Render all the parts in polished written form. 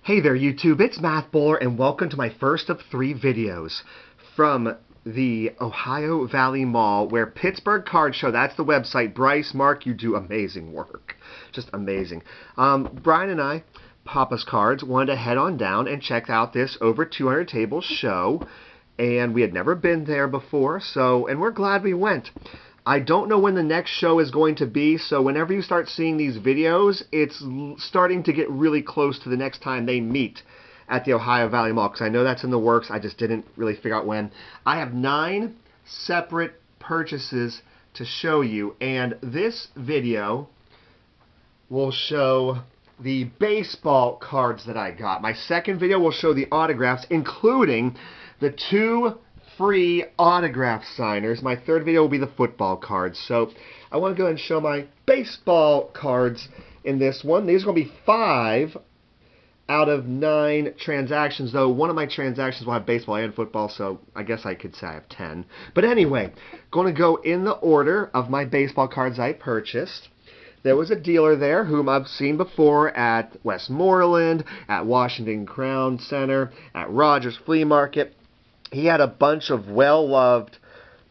Hey there YouTube, it's Math Bowler and welcome to my first of 3 videos from the Ohio Valley Mall where Pittsburgh Card Show, that's the website. Bryce, Mark, you do amazing work. Just amazing. Brian and I, Papa's Cards, wanted to head on down and check out this over 200 table show, and we had never been there before, and we're glad we went. I don't know when the next show is going to be, so whenever you start seeing these videos, it's starting to get really close to the next time they meet at the Ohio Valley Mall, because I know that's in the works. I just didn't really figure out when. I have 9 separate purchases to show you, and this video will show the baseball cards that I got. My second video will show the autographs, including the 2 free autograph signers. My third video will be the football cards. So I want to go ahead and show my baseball cards in this one. These are going to be 5 out of 9 transactions, though one of my transactions will have baseball and football, so I guess I could say I have 10. But anyway, going to go in the order of my baseball cards I purchased. There was a dealer there whom I've seen before at Westmoreland, at Washington Crown Center, at Rogers Flea Market. He had a bunch of well-loved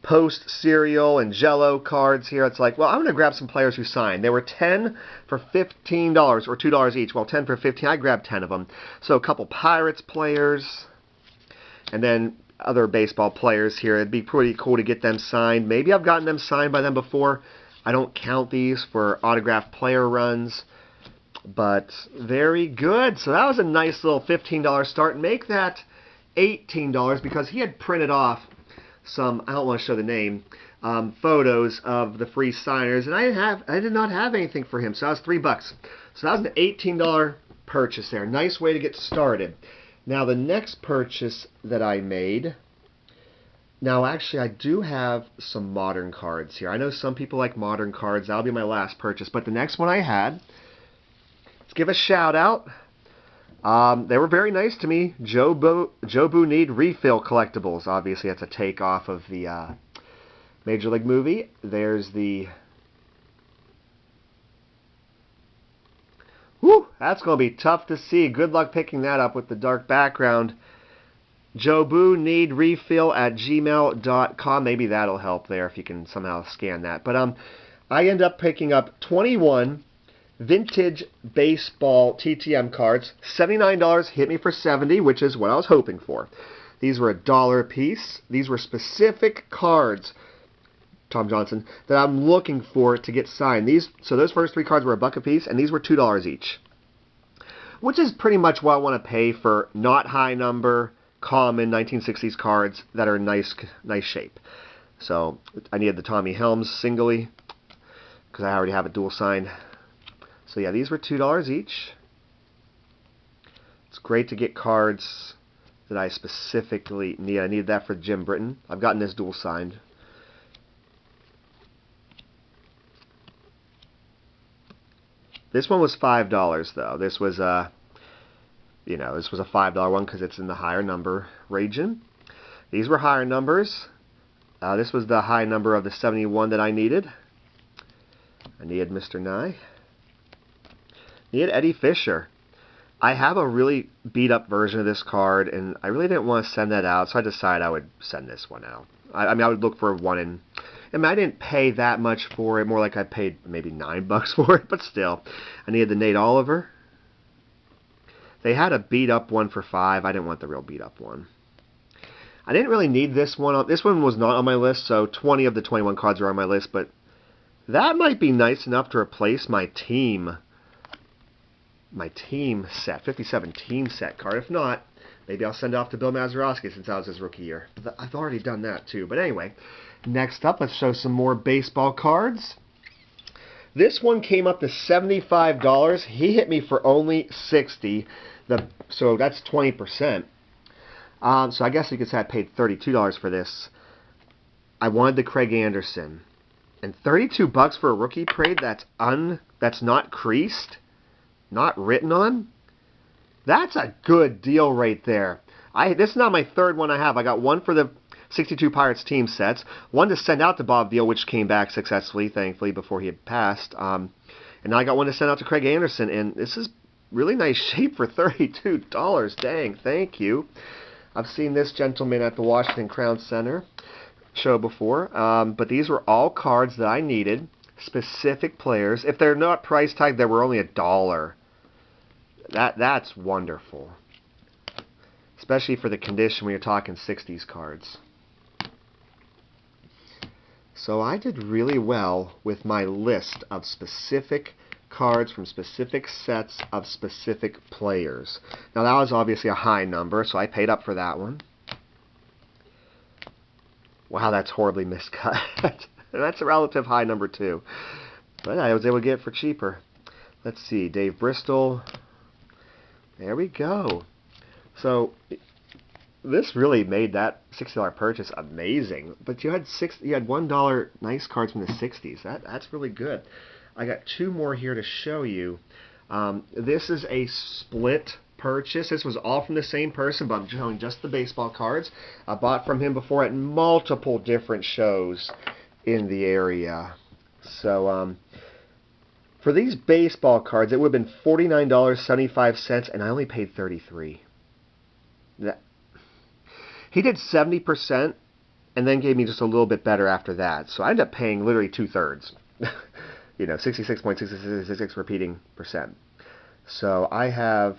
Post cereal and Jell-O cards here. It's like, well, I'm going to grab some players who signed. They were 10 for $15 or $2 each. Well, 10 for 15. I grabbed 10 of them. So a couple Pirates players and then other baseball players here. It'd be pretty cool to get them signed. Maybe I've gotten them signed by them before. I don't count these for autographed player runs. But very good. So that was a nice little $15 start. Make that $18 because he had printed off some, I don't want to show the name, photos of the free signers, and I did not have anything for him, so that was $3. So that was an $18 purchase there. Nice way to get started. Now the next purchase that I made, now actually I do have some modern cards here. I know some people like modern cards. That'll be my last purchase, but the next one I had, let's give a shout out. They were very nice to me. Jobu Need Refill Collectibles. Obviously, that's a takeoff of the Major League movie. There's the... Whew, that's going to be tough to see. Good luck picking that up with the dark background. Jobu Need Refill at gmail.com. Maybe that'll help there if you can somehow scan that. But I end up picking up 21 vintage baseball TTM cards. $79 hit me for $70, which is what I was hoping for. These were $1 a piece. These were specific cards, Tom Johnson, that I'm looking for to get signed. So those first 3 cards were $1 a piece, and these were $2 each, which is pretty much what I want to pay for not high number, common 1960s cards that are in nice shape. So I needed the Tommy Helms singly because I already have a dual signed. So yeah, these were $2 each. It's great to get cards that I specifically need. I needed that for Jim Britton. I've gotten this dual signed. This one was $5 though. This was this was a $5 one because it's in the higher number region. These were higher numbers. This was the high number of the 71 that I needed. I needed Mr. Nye. Need Eddie Fisher. I have a really beat-up version of this card, and I really didn't want to send that out, so I decided I would send this one out. I mean, I would look for one in... I mean, I didn't pay that much for it. More like I paid maybe $9 for it, but still. I needed the Nate Oliver. They had a beat-up one for $5. I didn't want the real beat-up one. I didn't really need this one. This one was not on my list, so 20 of the 21 cards are on my list, but that might be nice enough to replace my team set, 57 team set card. If not, maybe I'll send it off to Bill Mazeroski since that was his rookie year. I've already done that too. But anyway, next up, let's show some more baseball cards. This one came up to $75. He hit me for only $60. So that's 20%. So I guess you could say I paid $32 for this. I wanted the Craig Anderson. And $32 for a rookie parade that's not creased, not written on? That's a good deal right there. This is not my third one I have. I got one for the 62 Pirates team sets, one to send out to Bob Veal, which came back successfully, thankfully, before he had passed. And I got one to send out to Craig Anderson, and this is really nice shape for $32. Dang, thank you. I've seen this gentleman at the Washington Crown Center show before, but these were all cards that I needed, specific players. If they're not price tagged, they were only $1. That's wonderful, especially for the condition when you're talking 60s cards. So I did really well with my list of specific cards from specific sets of specific players. Now that was obviously a high number, so I paid up for that one. Wow, that's horribly miscut. That's a relative high number too. But I was able to get it for cheaper. Let's see, Dave Bristol. There we go. So this really made that $60 purchase amazing. But you had $1 nice cards from the 60s. That's really good. I got two more here to show you. This is a split purchase. This was all from the same person, but I'm showing just the baseball cards. I bought from him before at multiple different shows in the area. So for these baseball cards, it would have been $49.75, and I only paid $33. He did 70%, and then gave me just a little bit better after that. So I ended up paying literally 2/3. You know, 66.6666 repeating percent. So I have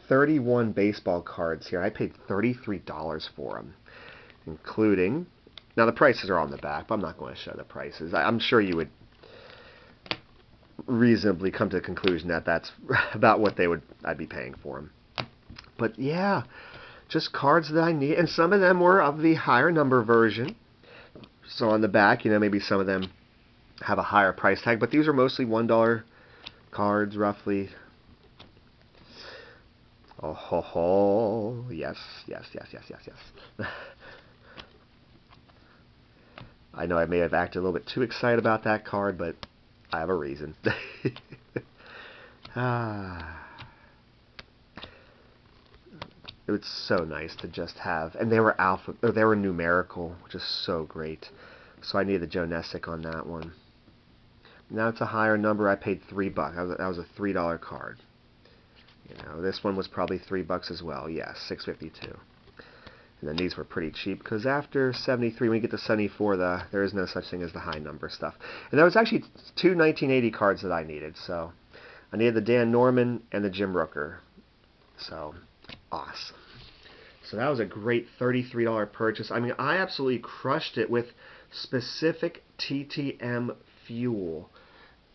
31 baseball cards here. I paid $33 for them, including... Now the prices are on the back, but I'm not going to show the prices. I'm sure you would reasonably come to the conclusion that that's about what I'd be paying for them. But yeah, just cards that I need, and some of them were of the higher number version. So on the back, you know, maybe some of them have a higher price tag, but these are mostly $1 cards, roughly. Oh ho ho! Yes, yes, yes, yes, yes, yes. I know I may have acted a little bit too excited about that card, but I have a reason. It was so nice to just have, and they were they were numerical, which is so great. So I needed the Joe Nessick on that one. Now it's a higher number. I paid $3. That was a $3 card. You know, this one was probably $3 as well. Yes, $6.52. And then these were pretty cheap because after 73, when you get to 74, there is no such thing as the high number stuff. And there was actually two 1980 cards that I needed. So I needed the Dan Norman and the Jim Rooker. So awesome. So that was a great $33 purchase. I mean, I absolutely crushed it with specific TTM fuel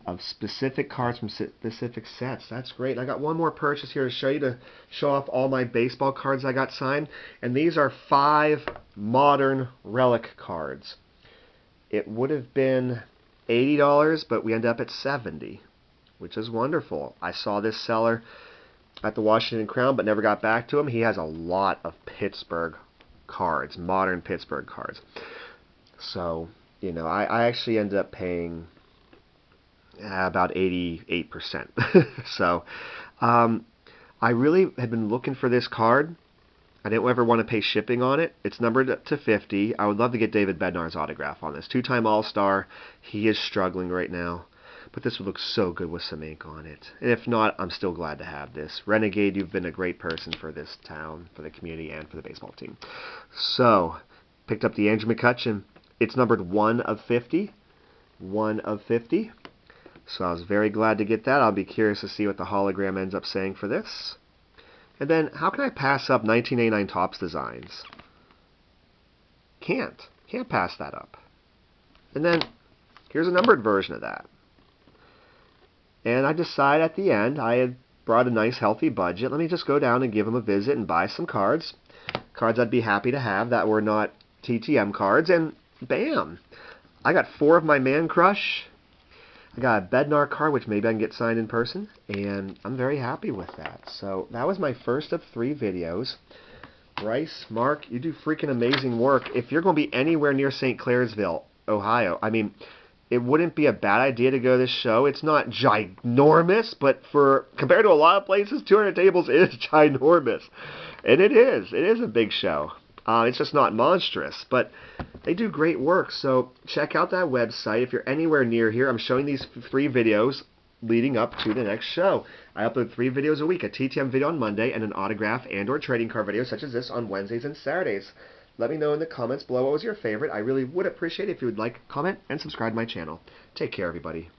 of specific cards from specific sets. That's great. I got one more purchase here to show you, to show off all my baseball cards I got signed. And these are 5 modern relic cards. It would have been $80, but we end up at $70, which is wonderful. I saw this seller at the Washington Crown, but never got back to him. He has a lot of Pittsburgh cards, modern Pittsburgh cards. So, you know, I actually ended up paying about 88%. So, I really had been looking for this card. I didn't ever want to pay shipping on it. It's numbered to 50. I would love to get David Bednar's autograph on this. 2-time All-Star. He is struggling right now. But this would look so good with some ink on it. And if not, I'm still glad to have this. Renegade, you've been a great person for this town, for the community, and for the baseball team. So, picked up the Andrew McCutchen. It's numbered 1 of 50. 1 of 50. So I was very glad to get that. I'll be curious to see what the hologram ends up saying for this. And then, how can I pass up 1989 Topps Designs? Can't pass that up. And then, here's a numbered version of that. And I decided at the end, I had brought a nice healthy budget. Let me just go down and give him a visit and buy some cards. Cards I'd be happy to have that were not TTM cards. And bam! I got 4 of my Man Crush. I got a Bednar card, which maybe I can get signed in person. And I'm very happy with that. So that was my first of 3 videos. Bryce, Mark, you do freaking amazing work. If you're going to be anywhere near St. Clairsville, Ohio, I mean, it wouldn't be a bad idea to go to this show. It's not ginormous, but compared to a lot of places, 200 tables is ginormous. And it is. It is a big show. It's just not monstrous, but they do great work. So check out that website. If you're anywhere near here, I'm showing these 3 videos leading up to the next show. I upload 3 videos a week, a TTM video on Monday and an autograph and or trading card video such as this on Wednesdays and Saturdays. Let me know in the comments below what was your favorite. I really would appreciate it if you would like, comment, and subscribe to my channel. Take care, everybody.